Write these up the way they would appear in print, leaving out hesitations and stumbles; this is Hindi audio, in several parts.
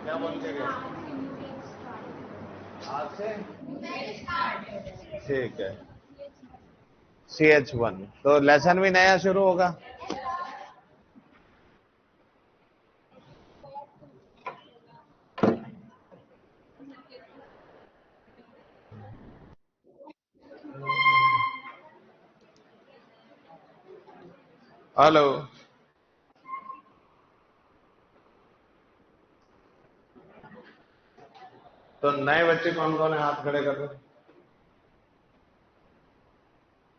क्या बोलते गए? आज से ठीक है। CH1 तो लेसन भी नया शुरू होगा। हेलो। तो नए बच्चे कौन कौन है, हाथ खड़े कर दो।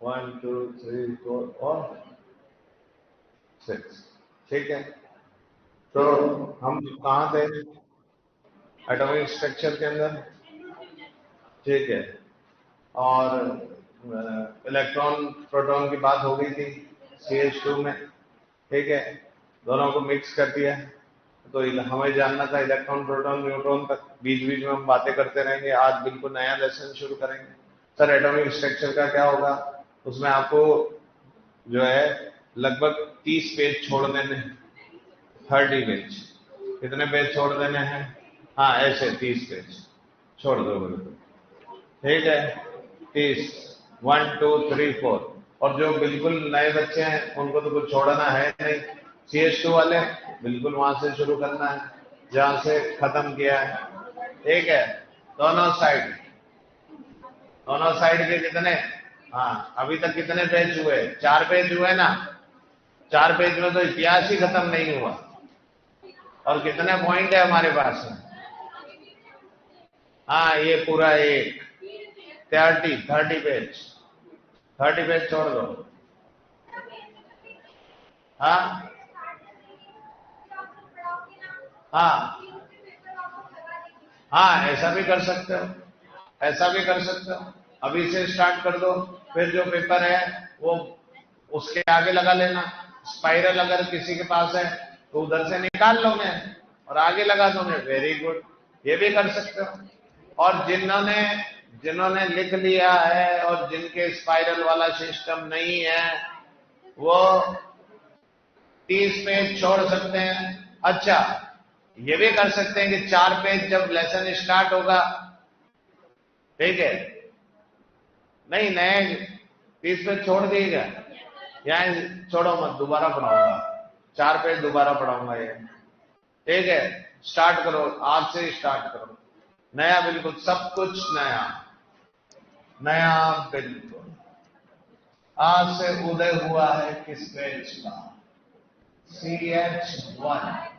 1 2 3 4 और 6। ठीक है। तो हम कहाँ थे? एटॉमिक स्ट्रक्चर के अंदर। ठीक है। और इलेक्ट्रॉन प्रोटॉन की बात हो गई थी CH2 में। ठीक है। दोनों को मिक्स कर दिया। तो हमें जानना था इलेक्ट्रॉन प्रोटॉन न्यूट्रॉन तक। बीच बीच में हम बातें करते रहेंगे। आज बिल्कुल नया लेसन शुरू करेंगे। सर एटॉमिक स्ट्रक्चर का क्या होगा? उसमें आपको जो है लगभग 30 पेज छोड़ देने हैं। 30 पेज। कितने पेज छोड़ देने हैं? हाँ ऐसे 30 पेज छोड़ दो बिल्कुल। ठीक है। 30। 1 2 3 4। और जो बिल्कुल नए बच्चे हैं उनको तो कुछ छोड़ना है नहीं। CH2 वाले बिल्कुल वहां से शुरू करना है जहां से खत्म किया है। ठीक है। दोनों साइड। दोनों साइड के कितने? हाँ अभी तक कितने पेज हुए? 4 पेज हुए ना। 4 पेज में तो इतिहास ही खत्म नहीं हुआ। और कितने पॉइंट है हमारे पास में? हाँ ये पूरा एक 30 पेज। 30 पेज छोड़ दो। हाँ हाँ हाँ ऐसा भी कर सकते हो। ऐसा भी कर सकते हो। अभी से स्टार्ट कर दो। फिर जो पेपर है वो उसके आगे लगा लेना। स्पाइरल अगर किसी के पास है तो उधर से निकाल लोगे और आगे लगा दोगे। Very good. ये भी कर सकते हो। और जिन्होंने जिन्होंने लिख लिया है और जिनके स्पाइरल वाला सिस्टम नहीं है वो 30 पेज छोड़ सकते हैं। अच्छा ये भी कर सकते हैं कि 4 पेज जब लेसन स्टार्ट होगा। ठीक है। नहीं नए 30 पेज छोड़ दिएगा। यहाँ छोड़ो मत, दोबारा पढ़ाऊंगा। 4 पेज दोबारा पढ़ाऊंगा ये। ठीक है। स्टार्ट करो। आज से स्टार्ट करो। नया बिल्कुल सब कुछ नया। नया बिल्कुल। आज से उदय हुआ है किस पेज का? CH1।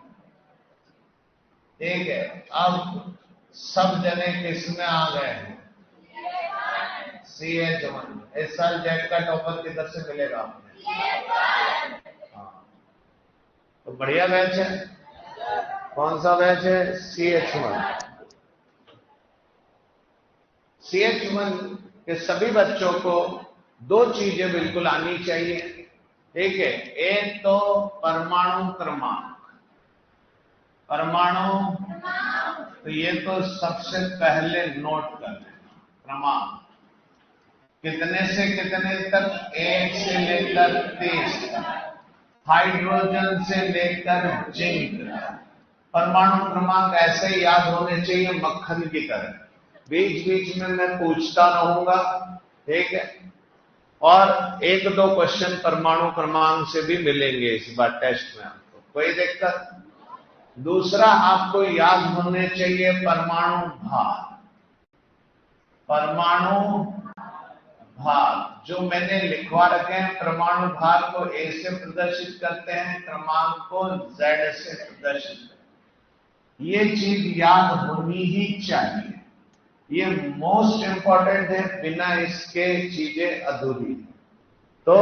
ठीक है। अब सब जने किस में आ गए हैं? CH1। इस साल जेट का टॉपर किधर से मिलेगा आपने? हाँ तो बढ़िया बैच है। कौन सा बैच है? CH1। CH1 के सभी बच्चों को 2 चीजें बिल्कुल आनी चाहिए। ठीक है। एक तो परमाणु क्रमांक। परमाणु तो ये तो सबसे पहले नोट कर लेना। क्रमांक कितने से कितने तक? 1 से लेकर 30 तक। हाइड्रोजन से लेकर जिंक। परमाणु क्रमांक ऐसे याद होने चाहिए मक्खन की तरह। बीच बीच में मैं पूछता रहूंगा। ठीक है। और 1-2 क्वेश्चन परमाणु क्रमांक से भी मिलेंगे इस बार टेस्ट में आपको। कोई दिक्कत? दूसरा आपको याद होने चाहिए परमाणु भार। परमाणु भार जो मैंने लिखवा रखे हैं। परमाणु भार को A से प्रदर्शित करते हैं, क्रमांक को Z से प्रदर्शित करते हैं। ये चीज याद होनी ही चाहिए। ये मोस्ट इंपॉर्टेंट है। बिना इसके चीजें अधूरी। तो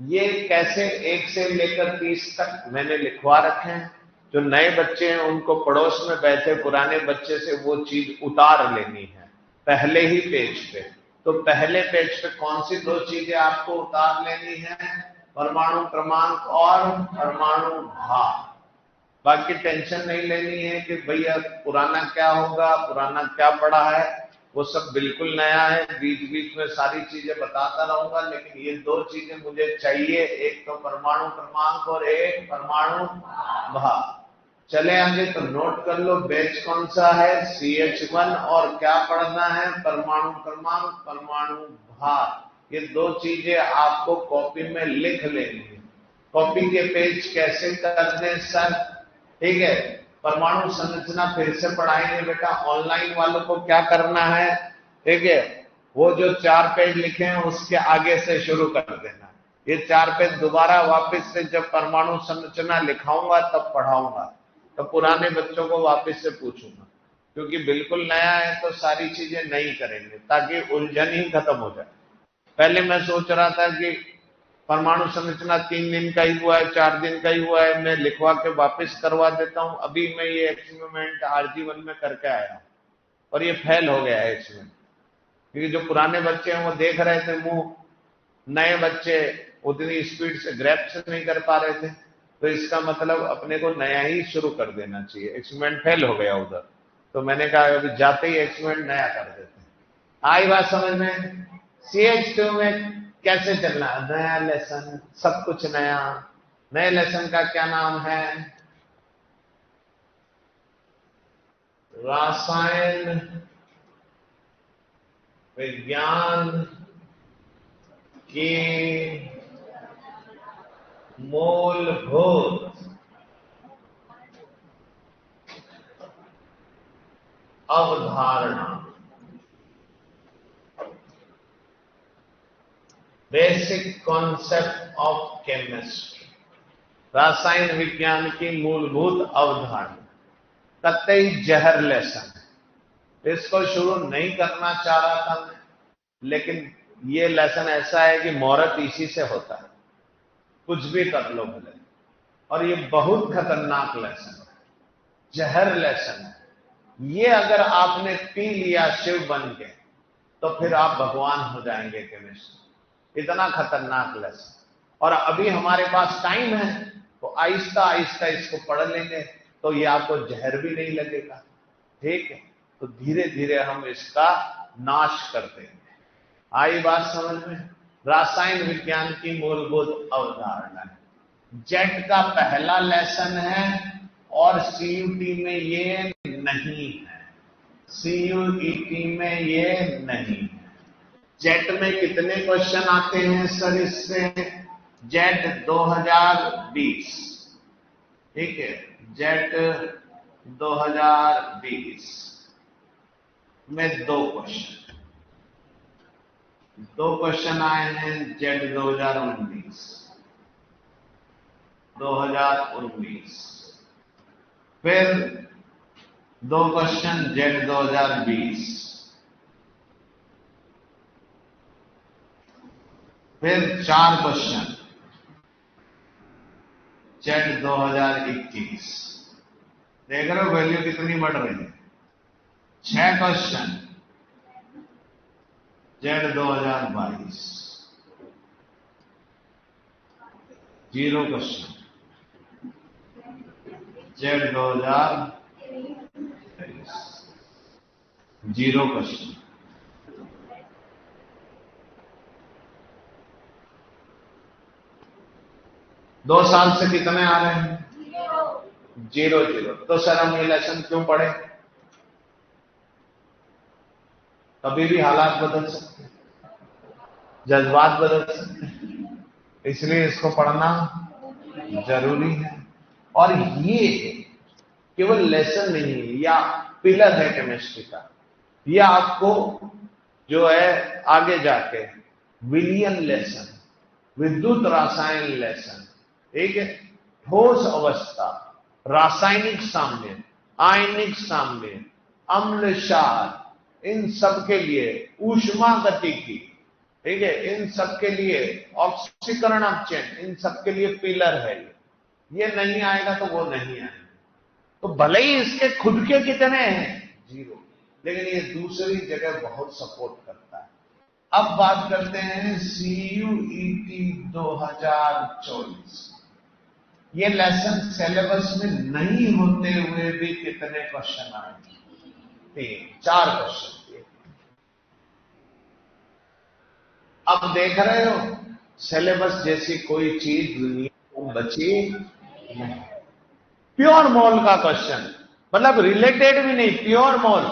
ये कैसे 1 से लेकर 30 तक मैंने लिखवा रखे हैं। जो नए बच्चे हैं उनको पड़ोस में बैठे पुराने बच्चे से वो चीज उतार लेनी है पहले ही पेज पे। तो पहले पेज पे कौन सी 2 चीजें आपको उतार लेनी है? परमाणु क्रमांक और परमाणु भार। बाकी टेंशन नहीं लेनी है कि भैया पुराना क्या होगा, पुराना क्या पढ़ा है। वो सब बिल्कुल नया है। बीच बीच में सारी चीजें बताता रहूंगा लेकिन ये 2 चीजें मुझे चाहिए। एक तो परमाणु क्रमांक और एक परमाणु भार। चले आगे तो नोट कर लो बैच कौन सा है, CH1, और क्या पढ़ना है, परमाणु क्रमांक, परमाणु भार। ये दो चीजें आपको कॉपी में लिख लेनी है। कॉपी के पेज कैसे करने सर, ठीक है, परमाणु संरचना फिर से पढ़ाएंगे बेटा। ऑनलाइन वालों को क्या करना है, ठीक है, वो जो 4 पेज लिखे हैं उसके आगे से शुरू कर देना। ये 4 पेज दोबारा वापस से जब परमाणु संरचना लिखाऊंगा तब पढ़ाऊंगा, तो पुराने बच्चों को वापस से पूछूंगा, क्योंकि बिल्कुल नया है तो सारी चीजें नहीं करेंगे, ताकि उलझन ही खत्म हो जाए। पहले मैं सोच रहा था कि परमाणु संरचना 3 दिन का ही हुआ है, 4 दिन का ही हुआ है, मैं लिखवा के वापस करवा देता हूं। अभी मैं ये एक्सपेरिमेंट RG1 में करके आया और ये फेल हो गया है इसमें, क्योंकि जो पुराने बच्चे हैं वो देख रहे थे मुंह, नए बच्चे उतनी स्पीड से ग्रैप्स नहीं कर पा रहे थे। तो इसका मतलब अपने को नया ही शुरू कर देना चाहिए। एक्सपेरिमेंट फेल हो गया उधर, तो मैंने कहा अभी जाते ही एक्सपेरिमेंट नया कर देते हैं। आई बात समझ में? CH2 में कैसे चलना है, नया लेसन, सब कुछ नया। नए लेसन का क्या नाम है, रसायन विज्ञान की मूलभूत अवधारणा, बेसिक कॉन्सेप्ट ऑफ केमिस्ट्री, रासायन विज्ञान की मूलभूत अवधारणा। कतई जहर लेसन है, इसको शुरू नहीं करना चाह रहा था मैं, लेकिन ये लेसन ऐसा है कि मुहूर्त इसी से होता है, कुछ भी कर लो भले। और ये बहुत खतरनाक लेसन है, जहर लेसन है। ये अगर आपने पी लिया शिव बन के, तो फिर आप भगवान हो जाएंगे केमिस्ट्री। इतना खतरनाक लेसन। और अभी हमारे पास टाइम है, तो आहिस्ता आहिस्ता इसको पढ़ लेंगे, तो ये आपको जहर भी नहीं लगेगा, ठीक है। तो धीरे धीरे हम इसका नाश कर देंगे। आई बात समझ में? रासायन विज्ञान की मूलभूत अवधारणा है, जेट का पहला लेसन है, और CUT में ये नहीं है, CUET में ये नहीं है। जेट में कितने क्वेश्चन आते हैं सर इससे? जेट 2020, ठीक है, जेट 2020 में 2 क्वेश्चन आए हैं। जेट 2019, फिर 2 क्वेश्चन जेट 2020, फिर 4 क्वेश्चन जेट 2021। देख रहे हो वैल्यू कितनी बढ़ रही है? 6 question jet 2022, 0 question jet 2023, 0 question. दो साल से कितने आ रहे हैं? 0 0। तो सर हम ये लेसन क्यों पढ़े? कभी भी हालात बदल सकते हैं, जज्बात बदल सकते हैं, इसलिए इसको पढ़ना जरूरी है। और ये केवल लेसन नहीं है, या पिलर है केमिस्ट्री का। ये आपको जो है आगे जाके विलियन लेसन, विद्युत रसायन लेसन, ठीक है, ठोस अवस्था, रासायनिक साम्य, आयनिक साम्य, अम्ल क्षार, इन सब के लिए ऊष्मा गतिकी, ठीक है, इन सब के लिए ऑक्सीकरण अपचयन, इन सब के लिए पिलर है। ये नहीं आएगा तो वो नहीं आएगा। तो भले ही इसके खुद के कितने हैं? 0, लेकिन ये दूसरी जगह बहुत सपोर्ट करता है। अब बात करते हैं CUET 2024। ये लेसन सिलेबस में नहीं होते हुए भी कितने क्वेश्चन आए? 4 क्वेश्चन। अब देख रहे हो, सिलेबस जैसी कोई चीज दुनिया में बची नहीं। प्योर मोल का क्वेश्चन, मतलब रिलेटेड भी नहीं, प्योर मोल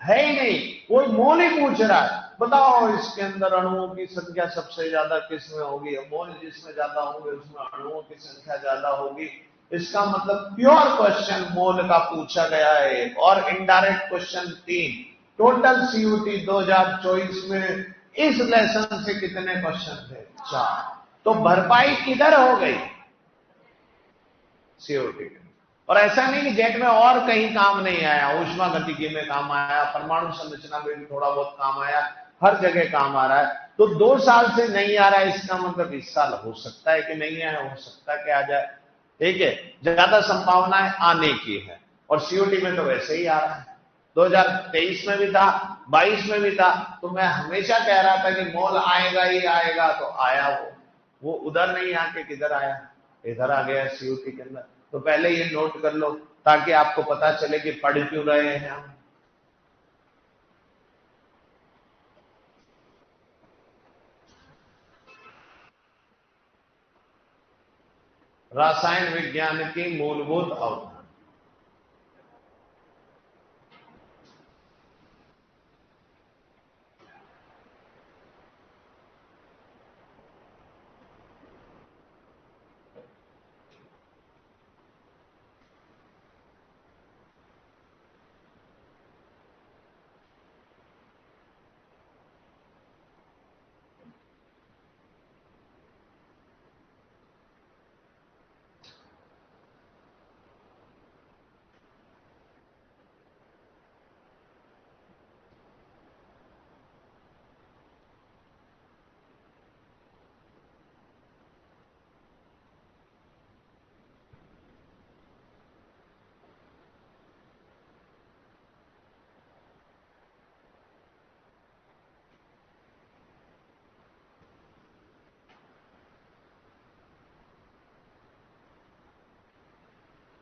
है ही नहीं, कोई मोल ही पूछ रहा है, बताओ इसके अंदर अणुओं की संख्या सबसे ज्यादा किसमें होगी, मोल जिसमें ज्यादा होंगे उसमें अणुओं की संख्या ज्यादा होगी। इसका मतलब प्योर क्वेश्चन मोल का पूछा गया है। और इनडायरेक्ट क्वेश्चन 3, टोटल सीयूटी 2024 में इस लेसन से कितने क्वेश्चन थे? 4। तो भरपाई किधर हो गई? सीओटी। और ऐसा नहीं कि जेट में और कहीं काम नहीं आया, ऊष्मा गतिकी में काम आया, परमाणु संरचना में भी थोड़ा बहुत काम आया, हर जगह काम आ रहा है। तो 2 साल से नहीं आ रहा है, इसका मतलब इस साल हो सकता है कि नहीं आया, हो सकता है कि आ जाए। ठीक है, ज्यादा संभावनाएं आने की है। और सीओटी में तो वैसे ही आ रहा है, 2023 में भी था, 22 में भी था। तो मैं हमेशा कह रहा था कि मोल आएगा ही आएगा, तो आया वो उधर नहीं आके किधर आया, इधर आ गया सीयूटी के अंदर। तो पहले ये नोट कर लो ताकि आपको पता चले कि पढ़ क्यों रहे हैं हम। रसायन विज्ञान की मूलभूत अवधारणा।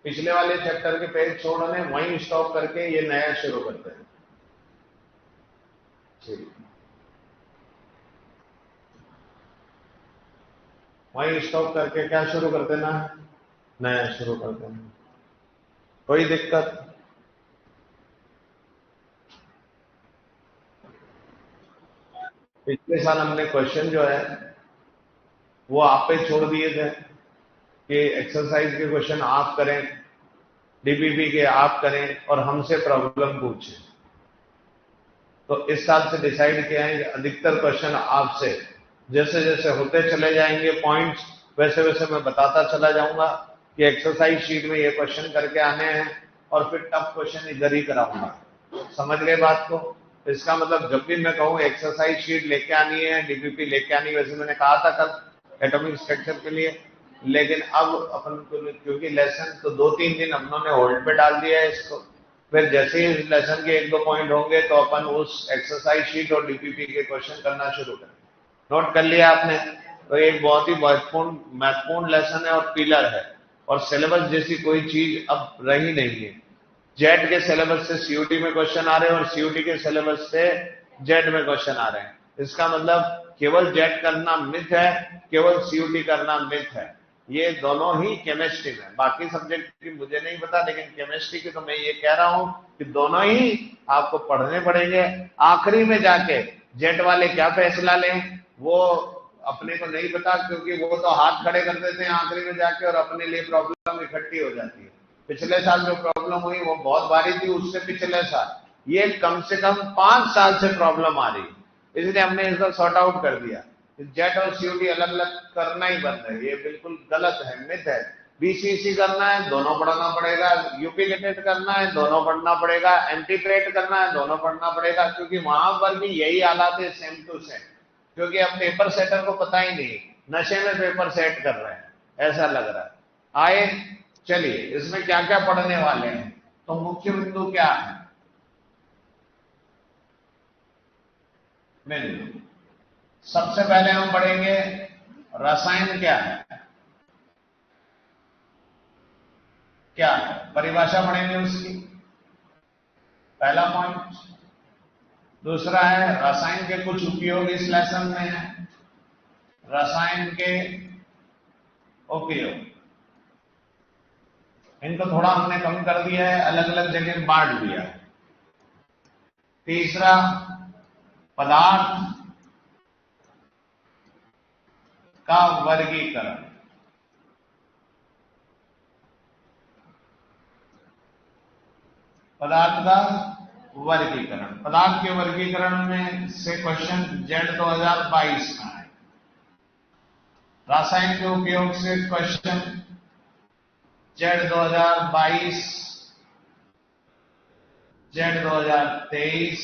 पिछले वाले चैप्टर के पेज छोड़ने वहीं स्टॉप करके ये नया शुरू करते हैं। ठीक, वहीं स्टॉप करके क्या शुरू कर देना, नया शुरू कर देना। कोई दिक्कत? पिछले साल हमने क्वेश्चन जो है वो आप पे छोड़ दिए थे कि एक्सरसाइज के क्वेश्चन आप करें, डीपीपी के आप करें और हमसे प्रॉब्लम पूछें। तो इस साल से डिसाइड किया है कि अधिकतर क्वेश्चन आपसे, जैसे जैसे होते चले जाएंगे पॉइंट्स, वैसे वैसे मैं बताता चला जाऊंगा कि एक्सरसाइज शीट में ये क्वेश्चन करके आने हैं और फिर टफ क्वेश्चन इधर ही कराऊंगा। समझ गए बात को? इसका मतलब जब भी मैं कहूँ एक्सरसाइज शीट लेके आनी है, डीपीपी लेके आनी है, वैसे मैंने कहा था कल एटॉमिक स्ट्रक्चर के लिए, लेकिन अब अपन को क्योंकि लेसन तो 2-3 दिन हम लोगों ने होल्ड पे डाल दिया है इसको, फिर जैसे ही लेसन के 1-2 पॉइंट होंगे तो अपन उस एक्सरसाइज शीट और डीपीपी के क्वेश्चन करना शुरू करें। नोट कर लिया आपने? तो एक बहुत ही महत्वपूर्ण लेसन है और पिलर है, और सिलेबस जैसी कोई चीज अब रही नहीं है। जेट के सिलेबस से सीयूटी में क्वेश्चन आ रहे हैं और सीयूटी के सिलेबस से जेट में क्वेश्चन आ रहे हैं। इसका मतलब केवल जेट करना मिथ है, केवल सीयूटी करना मिथ है। ये दोनों ही केमिस्ट्री में, बाकी सब्जेक्ट की मुझे नहीं पता, लेकिन केमिस्ट्री की तो मैं ये कह रहा हूं कि दोनों ही आपको पढ़ने पड़ेंगे। आखिरी में जाके जेट वाले क्या फैसला लें वो अपने को नहीं पता, क्योंकि वो तो हाथ खड़े कर देते हैं आखिरी में जाके और अपने लिए प्रॉब्लम इकट्ठी हो जाती है। पिछले साल जो प्रॉब्लम हुई वो बहुत भारी थी, उससे पिछले साल ये कम से कम 5 साल से प्रॉब्लम आ रही है, इसलिए हमने इसको सॉर्ट आउट कर दिया। जेट और सीयूटी अलग अलग करना ही बंद है, ये बिल्कुल गलत है, मिथ है। बीसीसी करना है दोनों पढ़ना पड़ेगा, यूपी गेटेट करना है दोनों पढ़ना पड़ेगा, एंटीप्रेट करना है दोनों पढ़ना पड़ेगा, क्योंकि वहां पर भी यही हालात है सेम टू सेम। क्योंकि अब पेपर सेटर को पता ही नहीं, नशे में पेपर सेट कर रहे हैं ऐसा लग रहा है। आए चलिए इसमें क्या क्या पढ़ने वाले हैं, तो मुख्य बिंदु क्या है? बिंदु सबसे पहले हम पढ़ेंगे रसायन क्या है, क्या है परिभाषा पढ़ेंगे उसकी, पहला पॉइंट। दूसरा है रसायन के कुछ उपयोग इस लेसन में है, रसायन के उपयोग। इनको थोड़ा हमने कम कर दिया है, अलग अलग जगह बांट दिया है। तीसरा, पदार्थ का वर्गीकरण। पदार्थ का वर्गीकरण, पदार्थ के वर्गीकरण में से क्वेश्चन जेड 2022 का है। रसायन के उपयोग से क्वेश्चन जेड 2022, जेड 2023,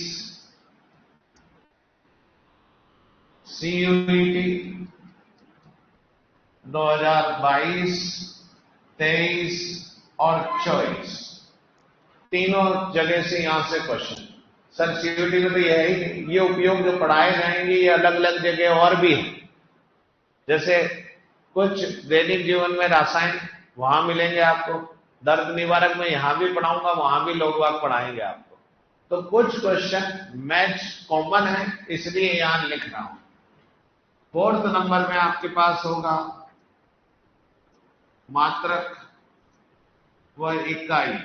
सीयूईटी 2022, 23 और 24, तीनों जगह से यहां से क्वेश्चन। सर सीयूईटी में तो ये उपयोग जो पढ़ाए जाएंगे ये अलग अलग जगह और भी है। जैसे कुछ दैनिक जीवन में रसायन वहां मिलेंगे आपको, दर्द निवारक में यहां भी पढ़ाऊंगा, वहां भी लोग बाग पढ़ाएंगे आपको। तो कुछ क्वेश्चन मैच कॉमन है, इसलिए यहां लिख रहा हूं। 4th नंबर में आपके पास होगा मात्रक व इकाई।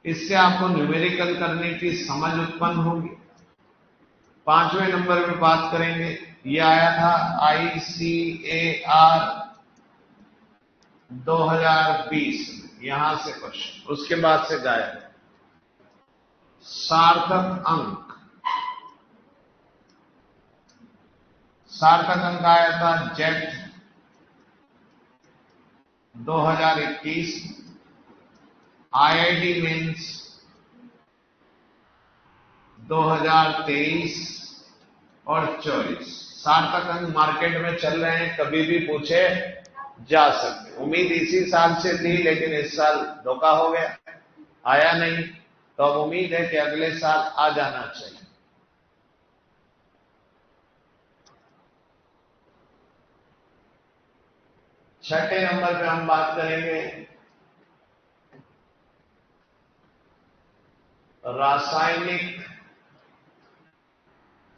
इससे आपको न्यूमेरिकल करने की समझ उत्पन्न होगी। 5वें नंबर में बात करेंगे, ये आया था ICAR 2020, यहां से क्वेश्चन, उसके बाद से गायब। सार्थक अंक, सार्थक अंक आया था जेट 2021, IIT मेंस 2023 और 24। सार्थक अंक मार्केट में चल रहे हैं, कभी भी पूछे जा सकते। उम्मीद इसी साल से थी, लेकिन इस साल धोखा हो गया, आया नहीं, तो अब उम्मीद है कि अगले साल आ जाना चाहिए। छठे नंबर पे हम बात करेंगे रासायनिक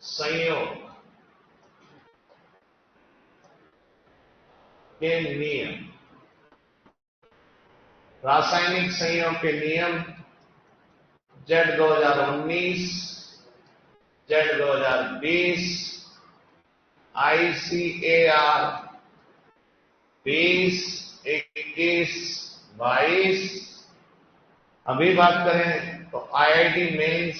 संयोग के नियम। रासायनिक संयोग के नियम जेड 2019, जेड 2020, ICAR 20, 21, 22। अभी बात करें तो IIT मेंस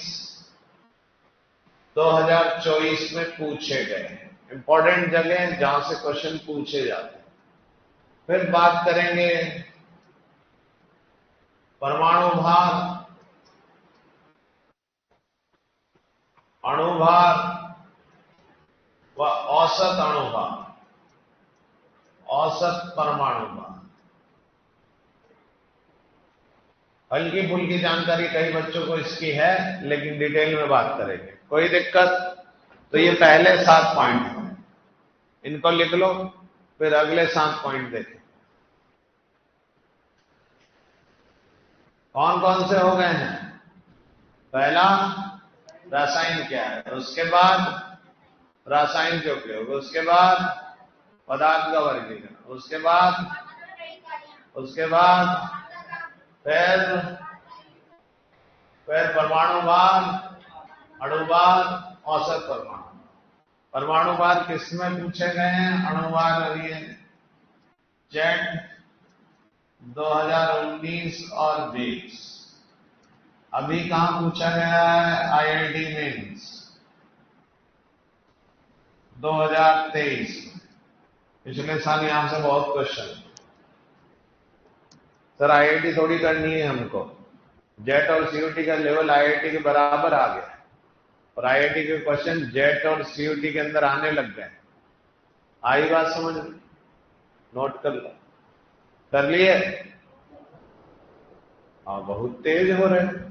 2024 में पूछे गए, इंपॉर्टेंट जगह जहां से क्वेश्चन पूछे जाते हैं। फिर बात करेंगे परमाणु भार, अणुभार व औसत अणुभार, औसत परमाणु भार। हल्की फुल्की जानकारी कई बच्चों को इसकी है, लेकिन डिटेल में बात करेंगे। कोई दिक्कत? तो ये पहले 7 पॉइंट हैं, इनको लिख लो, फिर अगले 7 पॉइंट देखें कौन कौन से हो गए हैं। पहला, रसायन क्या है, उसके बाद रासायन के उपयोग, उसके बाद पदार्थ का वर्गीकरण, उसके बाद फिर परमाणु भार, अणुभार, औसत परमाणु। परमाणु भार किसमें पूछे गए हैं? अणुभार और ये जेट 2019 और 20। अभी कहां पूछा गया है? IIT mains 2023। पिछले साल यहां से बहुत क्वेश्चन। सर IIT थोड़ी करनी है हमको, जेट और सीयूटी का लेवल IIT के बराबर आ गया है, और IIT के क्वेश्चन जेट और सीयूटी के अंदर आने लग गए। आई बात समझ में? नोट कर लो। कर लिए? हाँ, बहुत तेज हो रहे हैं।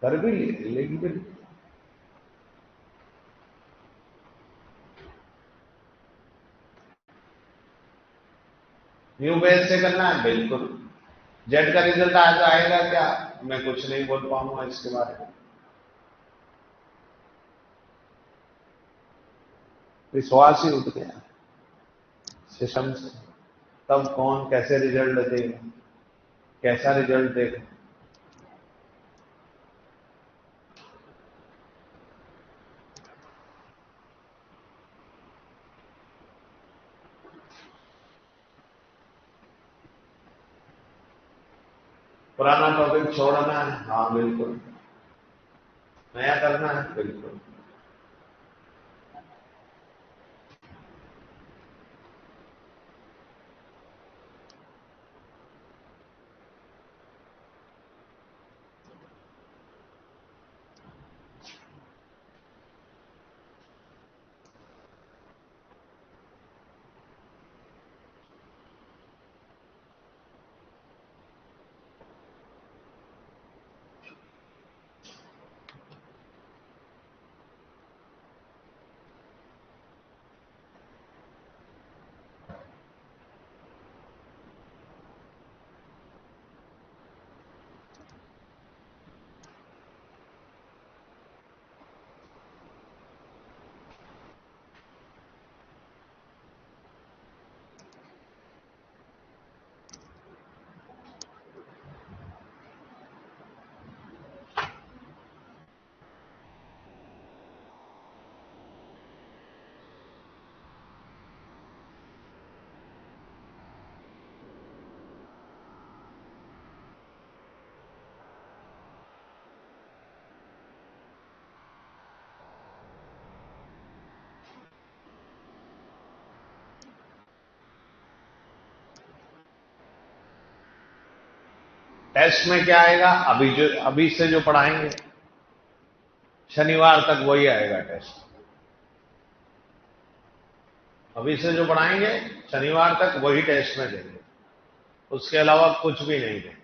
कर भी लिए, लेकिन भी न्यू बेस से करना है। बिल्कुल, जेट का रिजल्ट आज आएगा क्या, मैं कुछ नहीं बोल पाऊंगा इसके बारे में। विश्वास ही उठ गया सिस्टम से। तब कौन कैसे रिजल्ट देगा, कैसा रिजल्ट देगा। पुराना टॉपिक छोड़ना है, हाँ बिल्कुल, नया करना है, बिल्कुल। टेस्ट में क्या आएगा, अभी से जो पढ़ाएंगे शनिवार तक वही आएगा टेस्ट। अभी से जो पढ़ाएंगे शनिवार तक वही टेस्ट में देंगे, उसके अलावा कुछ भी नहीं देंगे।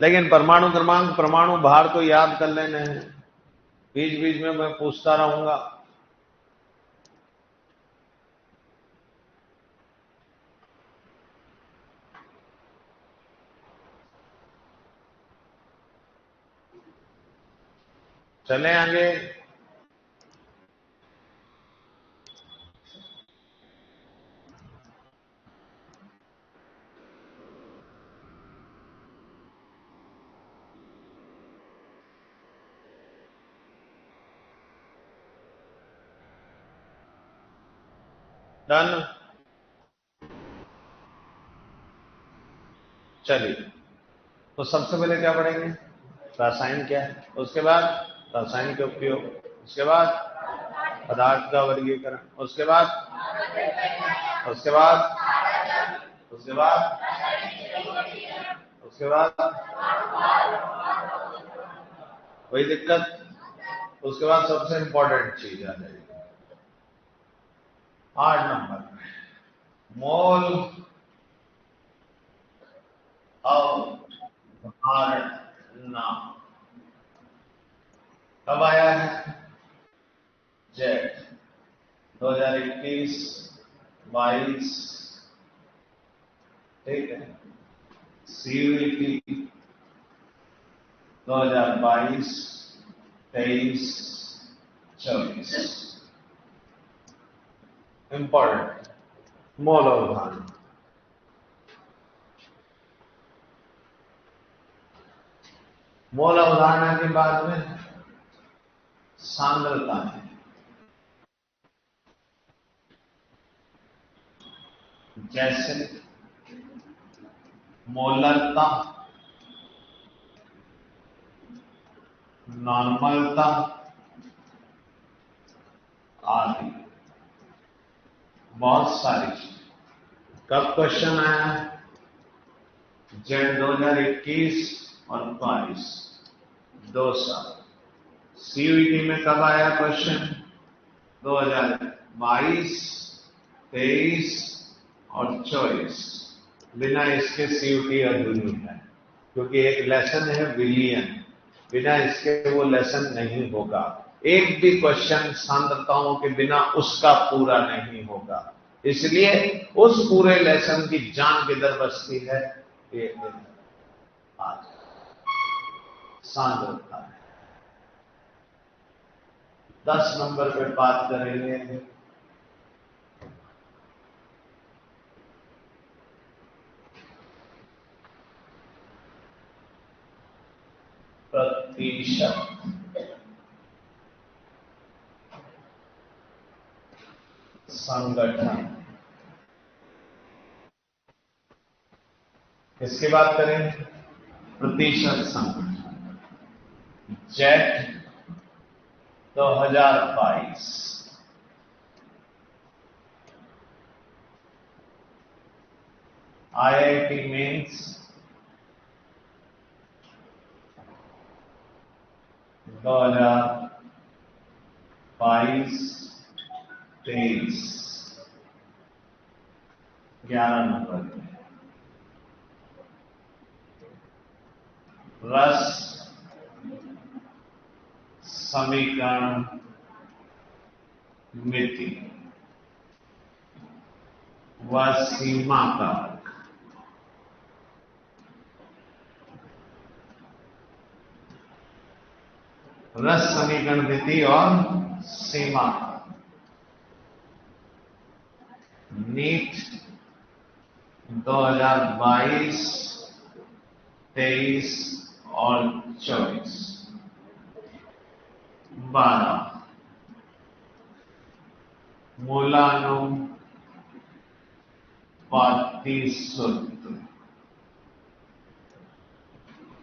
लेकिन परमाणु क्रमांक, परमाणु भार तो याद कर लेने हैं, बीच बीच में मैं पूछता रहूंगा। चले आगे। डन। चलिए, तो सबसे पहले क्या पढ़ेंगे, रासायन क्या है, उसके बाद रासायन के उपयोग, उसके बाद पदार्थ का वर्गीकरण, उसके बाद उसके बाद उसके बाद उसके बाद वही दिक्कत, उसके बाद सबसे इंपॉर्टेंट चीज आ जाएगी 8 नंबर, मोल अवधारणा कब आया है, जेट 2021-22, ठीक है। सीयूईटी 2022-23-24, इंपॉर्टेंट मोल अवधारणा। मोल अवधारणा के बाद में सांद्रता है, जैसे मोलरता, नॉर्मलता आदि, बहुत सारी। कब क्वेश्चन आया, जेट 2021 और 22, 2 साल। सीयूईटी में कब आया क्वेश्चन, 2022, 23 और 24। बिना इसके सीयूईटी अधूरी है, क्योंकि एक लेसन है विलियन, बिना इसके वो लेसन नहीं होगा। एक भी क्वेश्चन सांद्रताओं के बिना उसका पूरा नहीं होगा, इसलिए उस पूरे लेसन की जान किधर बसती है, ये आज सांद्रता है। 10 नंबर पे बात करेंगे प्रतिशत संगठन। किसकी बात करें? प्रतिशत संगठन। जेट 2022 IIT मेंस 2022-23 11 नंबर में रस समीकरण मिति व सीमा कारक। रस समीकरण मिति और सीमा नीट 2022-23 और 24 12 मूलानुपाती सूत्र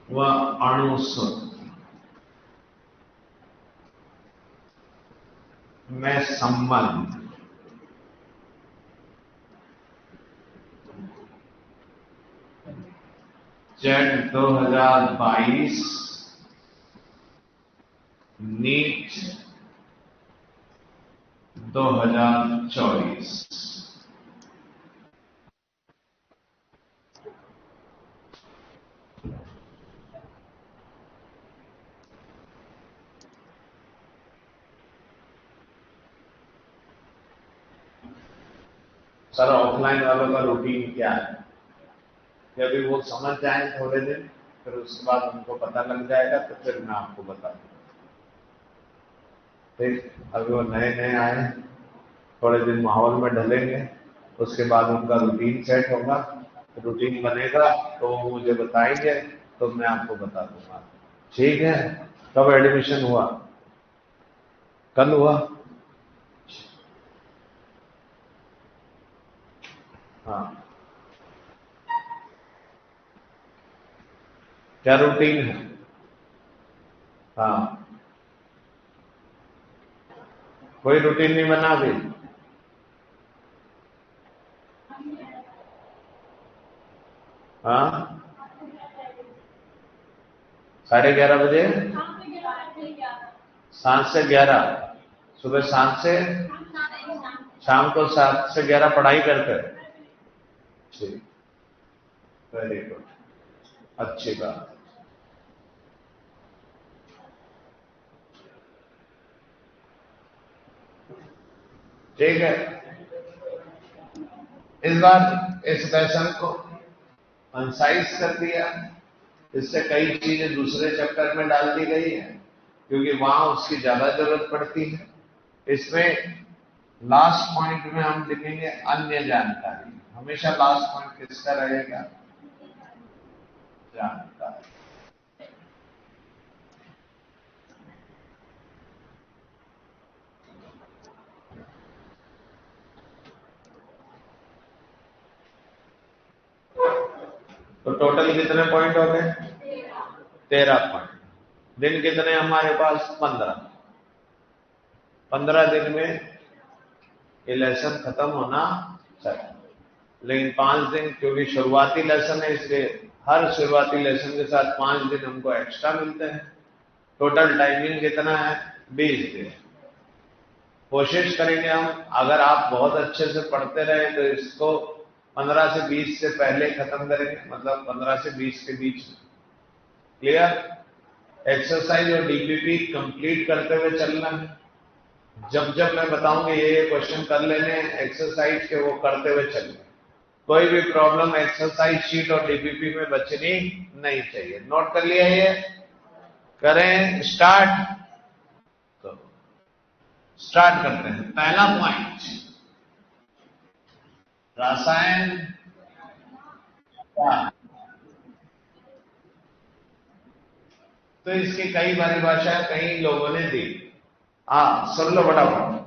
व अणु सूत्र में संबंध। जेट 2022 नीट 2024 सर ऑफलाइन वालों का रूटीन क्या है? अभी वो समझ जाए थोड़े दिन, फिर उसके बाद उनको पता लग जाएगा तो फिर मैं आपको बता दूंगा। ठीक, अभी वो नए नए आए, थोड़े दिन माहौल में ढलेंगे, उसके बाद उनका रूटीन सेट होगा, रूटीन बनेगा तो वो मुझे बताएंगे तो मैं आपको बता दूंगा। ठीक है, कब एडमिशन हुआ? कल हुआ? हाँ, क्या रूटीन है? हाँ, कोई रूटीन नहीं बना अभी? हाँ, 11:30 बजे 7 से 11, सुबह 7 से शाम को 7 से 11 पढ़ाई करते हैं। ठीक, वेरी गुड, अच्छी बात। ठीक है, इस बार इस लेसन को कंसाइज कर दिया, इससे कई चीजें दूसरे चैप्टर में डाल दी गई है क्योंकि वहां उसकी ज्यादा जरूरत पड़ती है। इसमें लास्ट पॉइंट में हम लिखेंगे अन्य जानकारी। हमेशा लास्ट पॉइंट किसका रहेगा? जानकारी। तो टोटल कितने पॉइंट हो गए? 13 पॉइंट। दिन कितने हमारे पास? 15 दिन में ये लेसन खत्म होना चाहिए, लेकिन 5 दिन क्योंकि शुरुआती लेसन है इसलिए हर शुरुआती लेसन के साथ 5 दिन हमको एक्स्ट्रा मिलते हैं। टोटल टाइमिंग कितना है? 20 दिन। कोशिश करेंगे हम, अगर आप बहुत अच्छे से पढ़ते रहे तो इसको 15 से 20 से पहले खत्म करेंगे, मतलब 15 से 20 के बीच में। क्लियर? एक्सरसाइज और डीपीपी कंप्लीट करते हुए चलना है। जब जब मैं बताऊंगा ये क्वेश्चन कर लेने एक्सरसाइज के, वो करते हुए चलना। कोई भी प्रॉब्लम एक्सरसाइज शीट और डीपीपी में बचनी नहीं चाहिए। नोट कर लिया? ये करें स्टार्ट। तो स्टार्ट करते हैं। पहला पॉइंट, रसायन क्या है? तो इसकी कई परिभाषाएं कई लोगों ने दी। सुन लो फटाफट।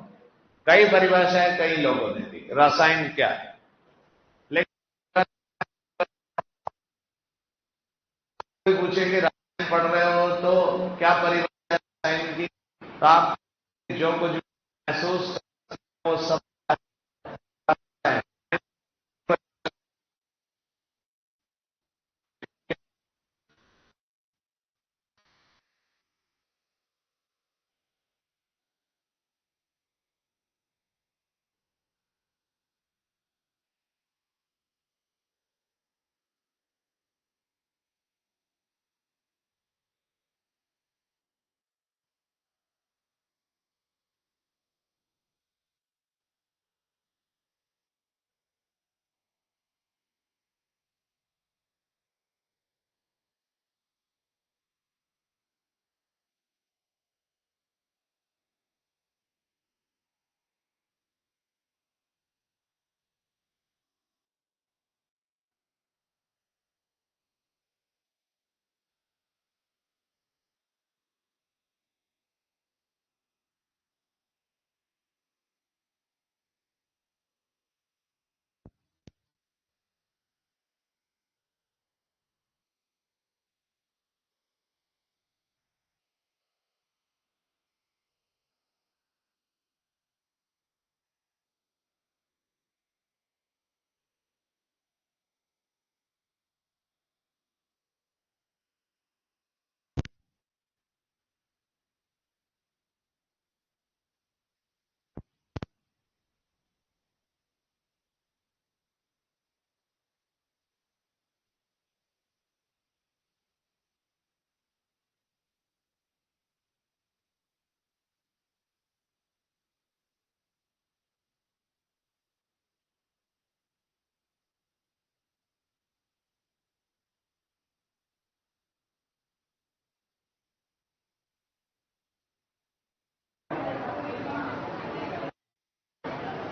कई परिभाषाएं कई लोगों ने दी रसायन क्या है। लेकिन पूछेंगे रसायन पढ़ रहे हो तो क्या परिभाषा है रसायन की, तो आप जो कुछ महसूस करते हो वो सब है।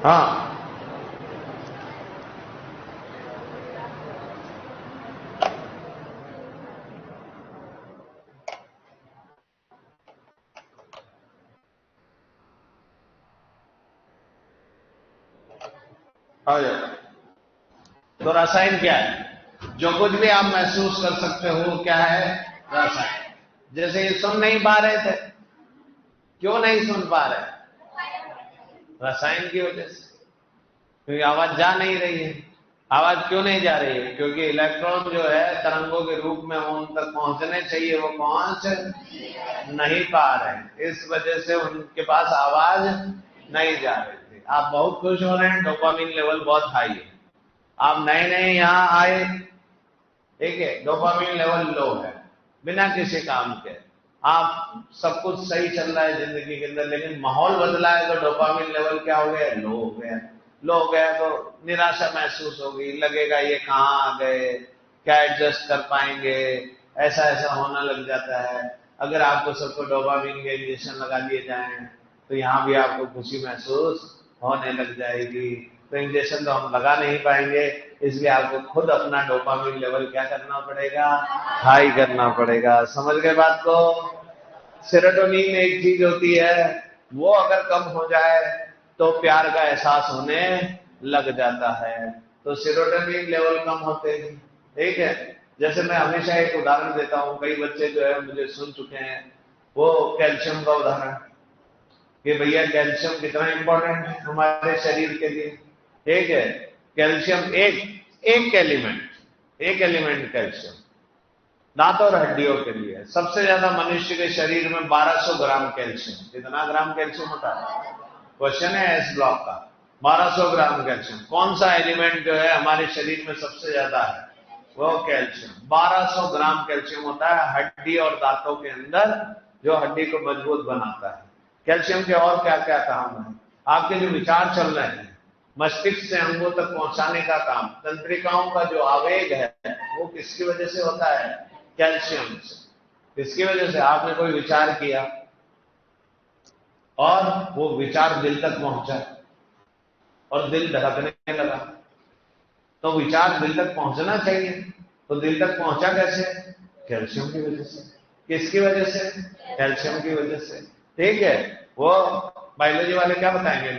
हाँ, आ जाओ। तो रसायन क्या है? जो कुछ भी आप महसूस कर सकते हो क्या है? रसायन। जैसे ये सुन नहीं पा रहे थे, क्यों नहीं सुन पा रहे? रसायन की वजह से, क्योंकि आवाज जा नहीं रही है। आवाज क्यों नहीं जा रही है? क्योंकि इलेक्ट्रॉन जो है तरंगों के रूप में उन तक पहुंचने चाहिए, वो पहुंच नहीं पा रहे, इस वजह से उनके पास आवाज नहीं जा रही थी। आप बहुत खुश हो रहे हैं, डोपामिन लेवल बहुत हाई है। आप नए नए यहाँ आए, ठीक है, डोपामिन लेवल लो है, बिना किसी काम के आप सब कुछ सही चल रहा है जिंदगी के अंदर, लेकिन माहौल बदला है तो डोपामिन लेवल क्या हो गया? लो हो गया। लो हो गया तो निराशा महसूस होगी, लगेगा ये कहाँ आ गए, क्या एडजस्ट कर पाएंगे, ऐसा ऐसा होना लग जाता है। अगर आपको सबको डोपामिन के इंजेक्शन लगा दिए जाएं तो यहाँ भी आपको खुशी महसूस होने लग जाएगी। तो इंजेक्शन तो हम लगा नहीं पाएंगे, इसलिए आपको खुद अपना डोपामिन लेवल क्या करना पड़ेगा? हाई करना पड़ेगा। समझ गए बात को? सेरोटोनिन एक चीज होती है, वो अगर कम हो जाए तो प्यार का एहसास होने लग जाता है। तो सेरोटोनिन लेवल कम होते हैं, ठीक है। जैसे मैं हमेशा एक उदाहरण देता हूं, कई बच्चे जो है मुझे सुन चुके हैं, वो कैल्शियम का उदाहरण कि भैया कैल्शियम कितना इंपॉर्टेंट है हमारे शरीर के लिए, ठीक है। कैल्शियम एक एक एलिमेंट कैल्शियम दांत और हड्डियों के लिए सबसे ज्यादा मनुष्य के शरीर में 1200 ग्राम कैल्शियम। कितना ग्राम कैल्शियम होता है? क्वेश्चन है एस ब्लॉक का। 1200 ग्राम कैल्शियम। कौन सा एलिमेंट जो है हमारे शरीर में सबसे ज्यादा है? वो कैल्शियम। 1200 ग्राम कैल्शियम होता है हड्डी और दांतों के अंदर, जो हड्डी को मजबूत बनाता है। कैल्शियम के और क्या क्या काम है? आपके जो विचार चल रहे हैं मस्तिष्क से अंगों तक पहुंचाने का काम, तंत्रिकाओं का जो आवेग है वो किसकी वजह से होता है? कैल्शियम से। किसकी वजह से? आपने कोई विचार किया, और वो विचार दिल तक पहुंचा और दिल धड़कने लगा। तो विचार दिल तक पहुंचना चाहिए, तो दिल तक पहुंचा कैसे? कैल्शियम की वजह से। किसकी वजह से? कैल्शियम की वजह से। ठीक है, वो बायोलॉजी वाले क्या बताएंगे?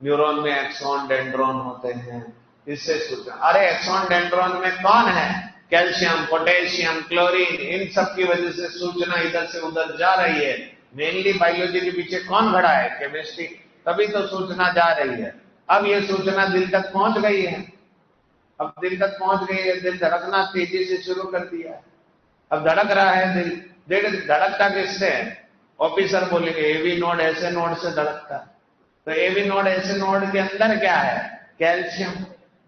न्यूरॉन में एक्सॉन डेंड्रॉन होते हैं, इससे सूचना। अरे एक्सॉन डेंड्रॉन में कौन है? कैल्शियम, पोटेशियम, क्लोरीन, इन सब की वजह से सूचना इधर से उधर जा रही है। मेनली बायोलॉजी के पीछे कौन खड़ा है? केमिस्ट्री। तभी तो सूचना जा रही है। अब ये सूचना दिल तक पहुंच गई है, अब दिल तक पहुंच गई है, दिल धड़कना तेजी से शुरू कर दिया है। अब धड़क रहा है दिल। देख धड़कता किससे है? ऑफिसर बोलेंगे एवी नोड ऐसे नोड से धड़कता है। तो एवी नोड ऐसे नोड के अंदर क्या है? कैल्शियम।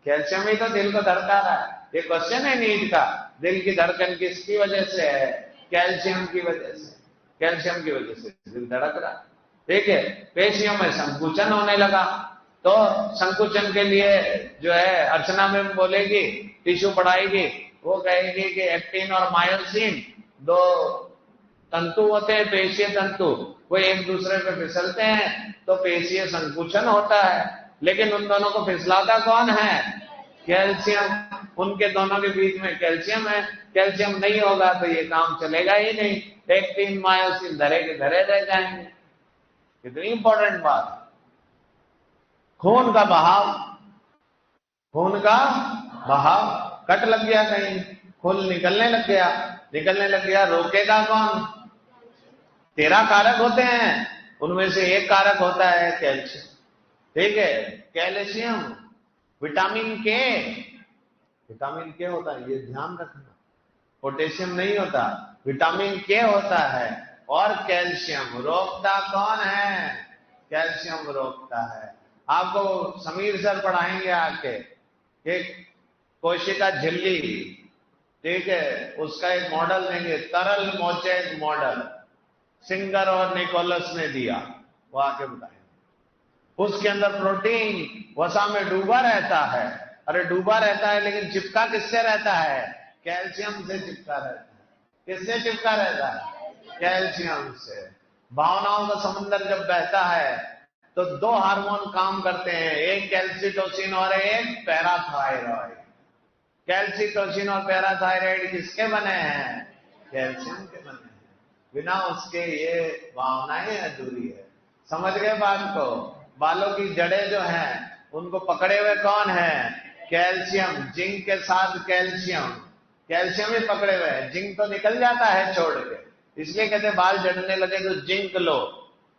कैल्शियम ही तो दिल को धड़का रहा है। ये क्वेश्चन है नीट का, दिल की धड़कन किसकी वजह से है? कैल्शियम की वजह से। कैल्शियम की वजह से दिल धड़क रहा। ठीक है, पेशियों में संकुचन होने लगा। तो संकुचन के लिए जो है अर्चना में बोलेगी, टिश्यू पढ़ाएगी, वो कहेगी कि एक्टिन और मायोसिन दो तंतु होते हैं, पेशीय तंतु, वो एक दूसरे पे फिसलते हैं तो पेशीय संकुचन होता है। लेकिन उन दोनों को फिसलाता कौन है? कैल्शियम। उनके दोनों के बीच में कैल्शियम है। कैल्शियम नहीं होगा तो ये काम चलेगा ही नहीं। एक्टिन मायोसिन धरे के धरे रह जाएंगे। कितनी इंपॉर्टेंट बात। खून का बहाव, खून का बहाव कट लग गया कहीं, खून निकलने लग गया, निकलने लग गया, रोकेगा कौन? 13 कारक होते हैं, उनमें से एक कारक होता है कैल्शियम। ठीक है, कैल्शियम। विटामिन के, विटामिन के होता है, ये ध्यान रखना। पोटेशियम नहीं होता, विटामिन के होता है। और कैल्शियम रोकता कौन है? कैल्शियम रोकता है। आपको समीर सर पढ़ाएंगे आके एक कोशिका झिल्ली, ठीक है, उसका एक मॉडल देंगे, तरल मोज़ेक मॉडल, सिंगर और निकोलस ने दिया, वो आके बताएंगे। उसके अंदर प्रोटीन वसा में डूबा रहता है। अरे डूबा रहता है, लेकिन चिपका किससे रहता है? कैल्शियम से चिपका रहता है। किससे चिपका रहता है? कैल्शियम से। भावनाओं का समंदर जब बहता है तो 2 हार्मोन काम करते हैं, एक कैल्सिटोसिन और एक पैराथायरॉइड। कैल्सिटोसिन और पैराथायरॉइड किसके बने हैं? कैल्शियम के बने हैं। बिना उसके ये भावनाएं अधूरी है। समझ गए बात को? बालों की जड़ें जो हैं उनको पकड़े हुए कौन है? कैल्शियम। जिंक के साथ कैल्शियम, कैल्शियम ही पकड़े हुए है। जिंक तो निकल जाता है छोड़ के, इसलिए कहते हैं बाल झड़ने लगे तो जिंक लो।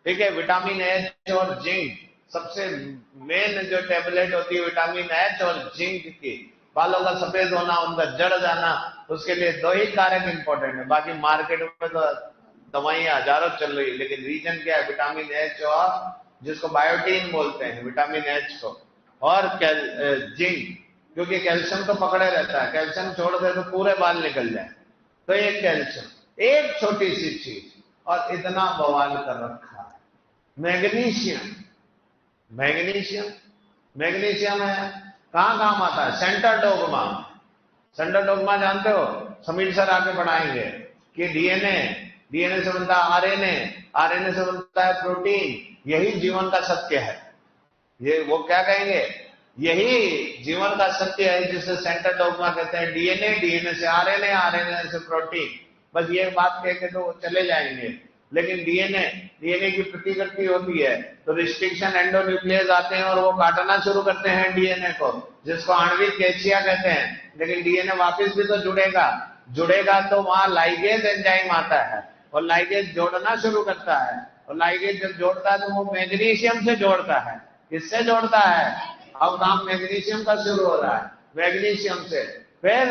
ठीक है, विटामिन एच और जिंक सबसे मेन जो टेबलेट होती है, विटामिन एच और जिंक की। बालों का सफेद होना, उनका जड़ जाना, उसके लिए 2 ही कारक इंपॉर्टेंट है। बाकी मार्केट में तो दवाइयां हजारों चल रही है, लेकिन रीजन क्या है? विटामिन एच और जिसको बायोटीन बोलते हैं, विटामिन एच को, और जिंक, क्योंकि कैल्शियम तो पकड़े रहता है। कैल्शियम छोड़ दे तो पूरे बाल निकल जाए। तो ये कैल्शियम, एक छोटी सी चीज और इतना बवाल कर रखा है। मैग्नीशियम, मैग्नीशियम, मैग्नीशियम है, कहां काम आता है? Centre dogma. सेंटर डोगमा जानते हो? समीर सर आके पढ़ाएंगे कि डीएनए, डीएनए से बनता है आरएनए, आरएनए से बनता है प्रोटीन। यही जीवन का सत्य है। ये वो क्या कहेंगे? यही जीवन का सत्य है, जिसे सेंटर डोगमा कहते हैं। डीएनए, डीएनए से आरएनए, आरएनए से प्रोटीन। बस ये बात कह के तो चले जाएंगे, लेकिन डीएनए, डीएनए की प्रतिकृति होती है तो रिस्ट्रिक्शन एंडोन्यूक्लियस आते हैं और वो काटना शुरू करते हैं डीएनए को, जिसको आणविक कैचिया कहते हैं। लेकिन डीएनए वापस भी तो जुड़ेगा, जुड़ेगा तो वहां लाइगेज एंजाइम आता है और लाइगेज जोड़ना शुरू करता है। और लाइगेज जब जोड़ता है तो वो मैग्नीशियम से जोड़ता है। किससे जोड़ता है? अब काम मैग्नीशियम का शुरू हो रहा है, मैग्नीशियम से। फिर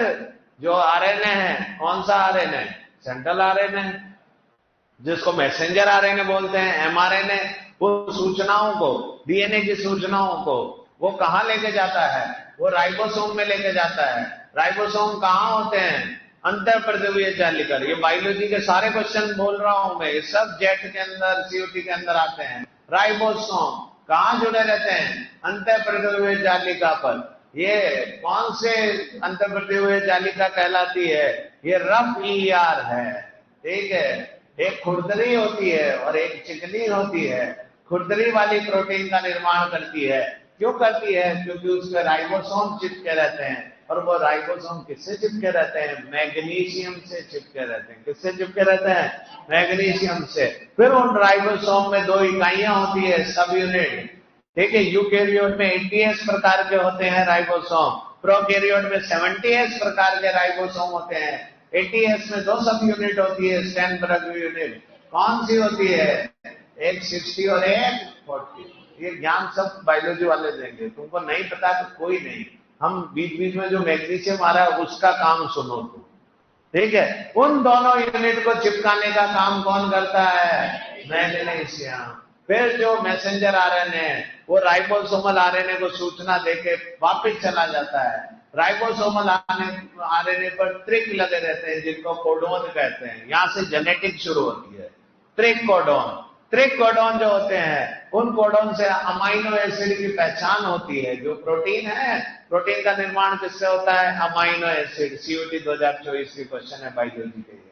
जो आरएनए है, कौन सा आरएनए? सेंट्रल आरएनए, जिसको मैसेंजर आरएनए बोलते हैं, एमआरएनए। वो सूचनाओं को, डीएनए की सूचनाओं को वो कहां लेके जाता है? वो राइबोसोम में लेके जाता है। राइबोसोम कहां होते हैं? अंतःप्रद्रव्य जालिका। ये बायोलॉजी के सारे क्वेश्चन बोल रहा हूं मैं, ये सब जेट के अंदर, सीओटी के अंदर आते हैं। राइबोसोम कहां जुड़े रहते हैं? अंतःप्रद्रव्य जालिका पर। ये कौन से अंतःप्रद्रव्य जालिका कहलाती है? ये रफ ईआर है। ठीक है, एक खुरदरी होती है और एक चिकनी होती है। खुरदरी वाली प्रोटीन का निर्माण करती है। क्यों करती है? क्योंकि उसमें राइबोसोम चिपके रहते हैं, और वो राइबोसोम किससे चिपके रहते हैं? मैग्नीशियम से चिपके रहते हैं। किससे चिपके रहते हैं? मैग्नीशियम से। फिर उन राइबोसोम में 2 इकाइयां होती है, सब यूनिट। ठीक है, यूकैरियोट में 80s प्रकार के होते हैं राइबोसोम, प्रोकैरियोट में 70s प्रकार के राइबोसोम होते हैं। 80s में 2 सब यूनिट होती है, स्टेनबर्ग यूनिट। कौन सी होती है? एक 60 और एक 40। ये ज्ञान सब बायोलॉजी वाले देंगे, तुमको नहीं पता तो कोई नहीं। हम बीच बीच में जो मैग्नीशियम आ रहा है उसका काम सुनो तुम। ठीक है, उन दोनों यूनिट को चिपकाने का काम कौन करता है? मैग्नीशियम। फिर जो मैसेंजर आरएनए है वो राइबोसोमल आरएनए को सूचना देके वापस चला जाता है। राइबोसोमल आरएनए पर त्रिक लगे रहते हैं जिनको कोडोन कहते हैं। यहां से जेनेटिक शुरू होती है। त्रिक कोडोन, त्रिक कोडोन जो होते हैं उन कोडोन से अमाइनो एसिड की पहचान होती है। जो प्रोटीन है, प्रोटीन का निर्माण किससे होता है? Amino acid. सीयूटी 2024 की क्वेश्चन है बायोलॉजी के लिए।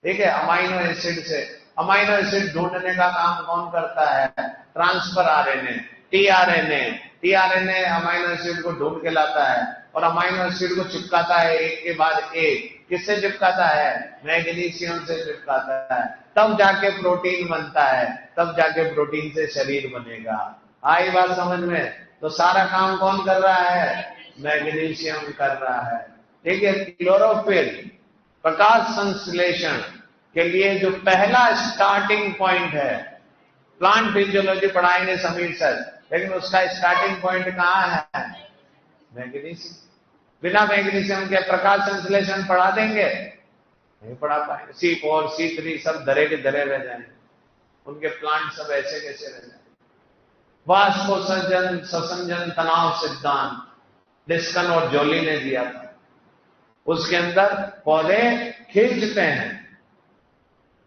ठीक है, अमाइनो एसिड से। अमाइनो एसिड ढूंढने का काम कौन करता है? Transfer RNA, tRNA. TRNA amino acid को ढूंढ के लाता है और अमाइनो एसिड को चिपकाता है एक के बाद एक। किससे चिपकाता है? मैग्नीशियम से चिपकाता है। तब जाके प्रोटीन बनता है, तब जाके प्रोटीन से शरीर बनेगा। आई बात समझ में? तो सारा काम कौन कर रहा है? मैग्नीशियम कर रहा है। ठीक है, क्लोरोफिल प्रकाश संश्लेषण के लिए जो पहला स्टार्टिंग पॉइंट है, प्लांट फिजियोलॉजी पढ़ाएंगे समीर सर, लेकिन उसका स्टार्टिंग पॉइंट कहां है? मैग्नीशियम। बिना मैग्नीशियम के प्रकाश संश्लेषण पढ़ा देंगे? नहीं पढ़ा पाएंगे। C4 C3 सब धरे के धरे रह जाएंगे, उनके प्लांट सब ऐसे कैसे रह जाएंगे। वाष्पोत्सर्जन स्वसंजन तनाव सिद्धांत डिस्कन और जोली ने दिया था। उसके अंदर पौधे खींचते हैं।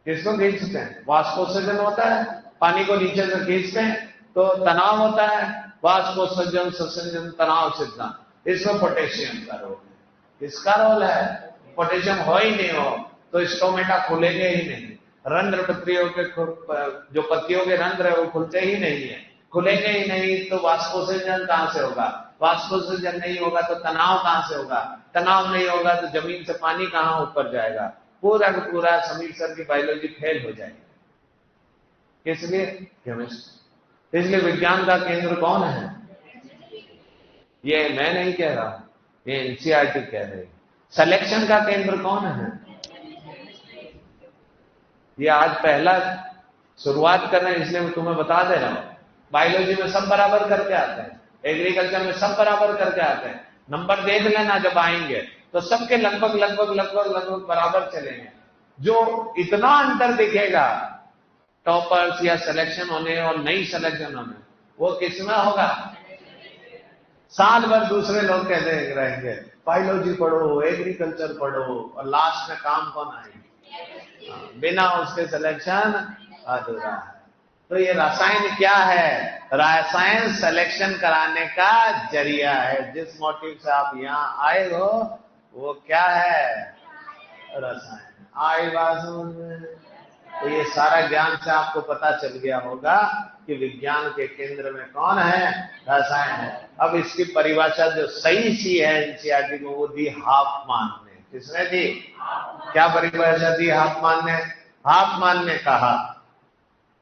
किसको खींचते हैं? वाष्पोत्सर्जन होता है, पानी को नीचे से खींचते हैं, तो तनाव होता है। वाष्पोत्सर्जन स्वसंजन तनाव सिद्धांत, इसमें पोटेशियम का रोल है। किसका रोल है? पोटेशियम हो ही नहीं हो तो स्टोमेटा खुलेंगे ही नहीं। रंध्र पत्रियों के जो पत्तियों के रंध्र है वो खुलते ही नहीं है। खुलेंगे ही नहीं तो वाष्पोत्सर्जन कहां से होगा? वाष्पोत्सर्जन नहीं होगा तो तनाव कहां से होगा? तनाव नहीं होगा तो जमीन से पानी कहां ऊपर जाएगा? पूरा का पूरा समीर सर की बायोलॉजी फेल हो जाएगी। इसलिए केमिस्ट्री। इसलिए विज्ञान का केंद्र कौन है? ये मैं नहीं कह रहा, ये एनसीईआरटी कह रही है। सिलेक्शन का केंद्र कौन है? ये आज पहला शुरुआत कर रहे हैं, इसलिए मैं तुम्हें बता दे रहा हूं। बायोलॉजी में सब बराबर करके आते हैं, एग्रीकल्चर में सब बराबर करके आते हैं। नंबर देख लेना जब आएंगे तो सबके लगभग लगभग लगभग लगभग बराबर चलेंगे। जो इतना अंतर दिखेगा टॉपर्स या सिलेक्शन होने और नहीं सिलेक्शन होने, वो किसमें होगा? साल भर दूसरे लोग कहते रहेंगे बायोलॉजी पढ़ो, एग्रीकल्चर पढ़ो, और लास्ट में काम कौन आएंगे? बिना उसके सिलेक्शन अधूरा है। तो ये रसायन क्या है? रसायन सिलेक्शन कराने का जरिया है। जिस मोटिव से आप यहाँ आए हो वो क्या है? रसायन। आई बात समझ में? तो ये सारा ज्ञान से आपको पता चल गया होगा कि विज्ञान के केंद्र में कौन है? रसायन है। अब इसकी परिभाषा जो सही सी है एनसीईआरटी में वो दी हाफमान ने। किसने दी? क्या परिभाषा दी हाफमान ने? हाफमान ने कहा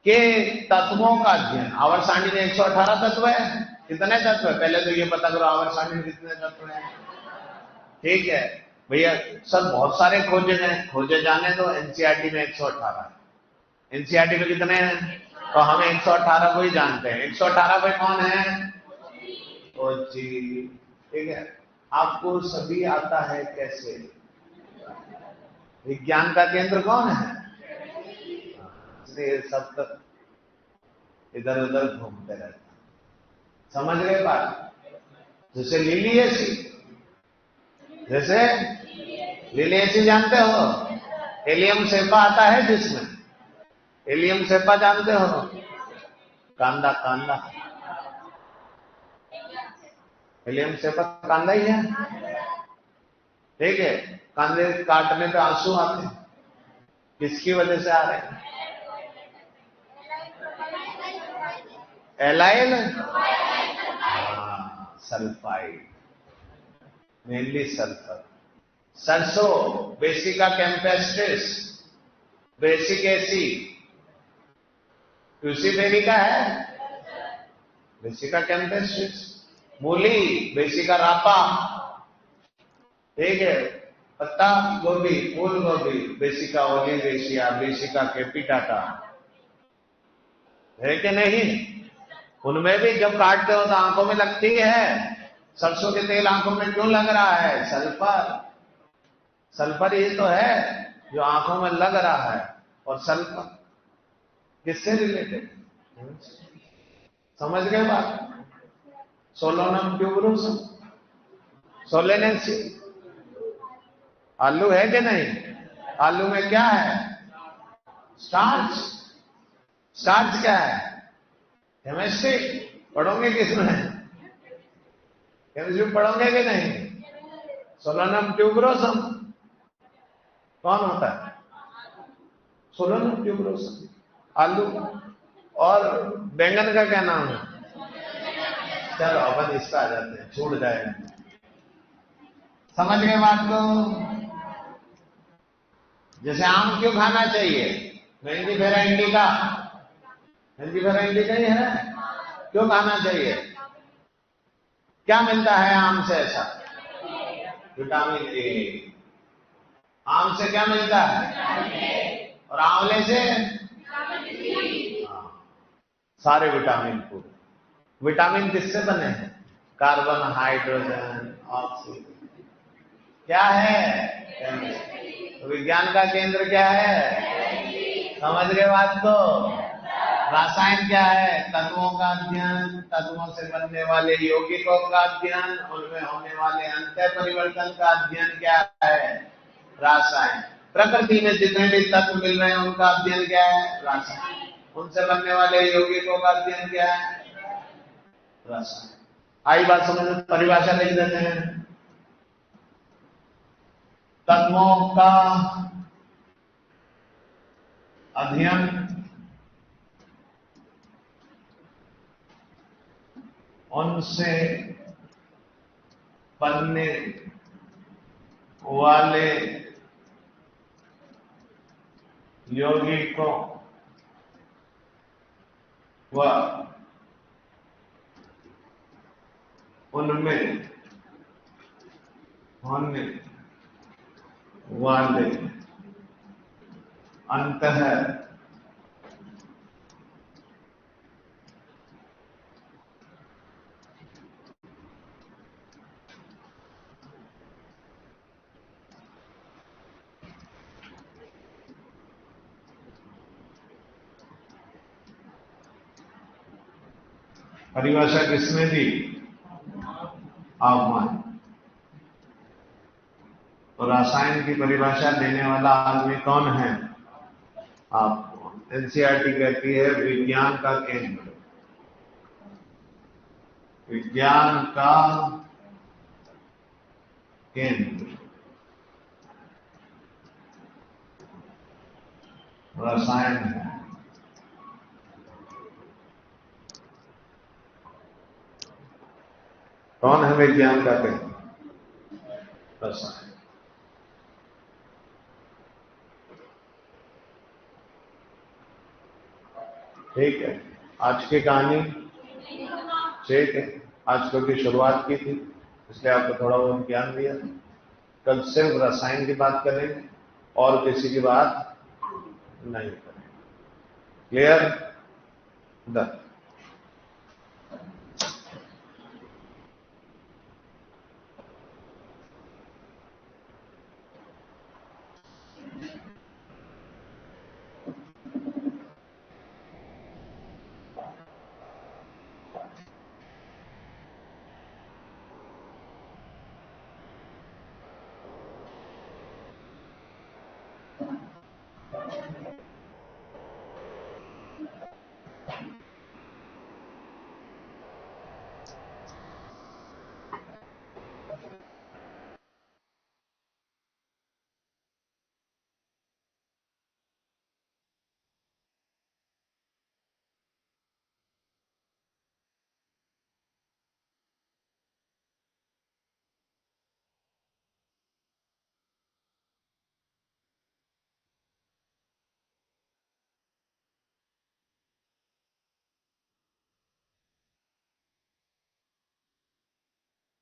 कि तत्वों का अध्ययन। आवर्त सारणी में 118 तत्व है। कितने तत्व है? पहले तो ये पता करो आवर्त सारणी में कितने तत्व है। ठीक है भैया, सब बहुत सारे खोजे जाने तो एनसीईआरटी में 118 है। एनसीईआरटी में कितने हैं? तो हम 118 को ही जानते हैं। 118 पे कौन है? ओ जी। ठीक है, आपको सभी आता है कैसे? विज्ञान का केंद्र कौन है? इसलिए सब तक इधर उधर घूमते रहते। समझ गए बात? जैसे लिलियेसी, जैसे लिलियेसी जानते हो? हेलियम सेपा आता है जिसमें। हेलियम सेपा जानते हो? कांदा, कांदा। हेलियम सेपा कांदा ही है। ठीक है, कांदे काटने पे आंसू आते हैं। किसकी वजह से आ रहे हैं? Allyl, sulphide, mainly sulphur. सरसों, बेसिका कैम्पेस्ट्रिस, बेसिक एसिड, क्यूसीफेरी का है, बेसिका कैम्पेस्ट्रिस। मूली, बेसिका रापा, ठीक है। पत्ता गोभी, फूल गोभी, बेसिका ओलिवेशिया, बेसिका कैपिटाटा, है कि नहीं? उनमें भी जब काटते हो तो आंखों में लगती है। सरसों के तेल आंखों में क्यों लग रहा है? सल्फर, सल्फर ही तो है जो आंखों में लग रहा है। और सल्फर किससे रिलेटेड, समझ गए बात? सोलोनम ट्यूबरोसम, सोलेनेंसी। आलू है कि नहीं? आलू में क्या है? स्टार्च। स्टार्च क्या है? केमिस्ट्री पढ़ोगे किसमें? केमिस्ट्री पढ़ोगे कि नहीं? सोलोनम ट्यूबरोसम कौन होता है? सोलोनम ट्यूबरोसम आलू। और बैंगन का क्या नाम है? चलो अपन इसका आ जाते हैं, छूट जाएगा। समझ गए बात को? जैसे आम क्यों खाना चाहिए? मेंजीफेरा इंडिका, मेंजीफेरा इंडिका ही है, क्यों खाना चाहिए? क्या मिलता है आम से ऐसा? Vitamin A. आम से क्या मिलता है? और आंवले से सारे विटामिन को। विटामिन किससे बने हैं? Carbon, hydrogen, oxygen. क्या है? तो विज्ञान का केंद्र क्या है? समझ गए बात को? रसायन क्या है? तत्वों का अध्ययन, तत्वों से बनने वाले यौगिकों का अध्ययन, उनमें होने वाले अंतर परिवर्तन का अध्ययन क्या है? रसायन। प्रकृति में जितने भी तत्व मिल रहे हैं उनका अध्ययन क्या है? रसायन। उनसे बनने वाले यौगिकों का अध्ययन क्या है? रसायन। आई बात समझ में? परिभाषा लिख देते हैं। तत्वों का अध्ययन उनसे बनने वाले यौगिकों व उनमें होने वाले अंतः परिभाषा किसने दी? आप। तो रसायन की परिभाषा देने वाला आदमी कौन है? आपको। एनसीईआरटी कहती है विज्ञान का केंद्र, विज्ञान का केंद्र रसायन है। कौन है विज्ञान का केंद्र? रसायन। ठीक है, आज की कहानी ठीक है। आज कल की शुरुआत की थी इसलिए आपको थोड़ा बहुत ज्ञान दिया। कल सिर्फ रसायन की बात करेंगे और किसी की बात नहीं करेंगे। क्लियर? डन।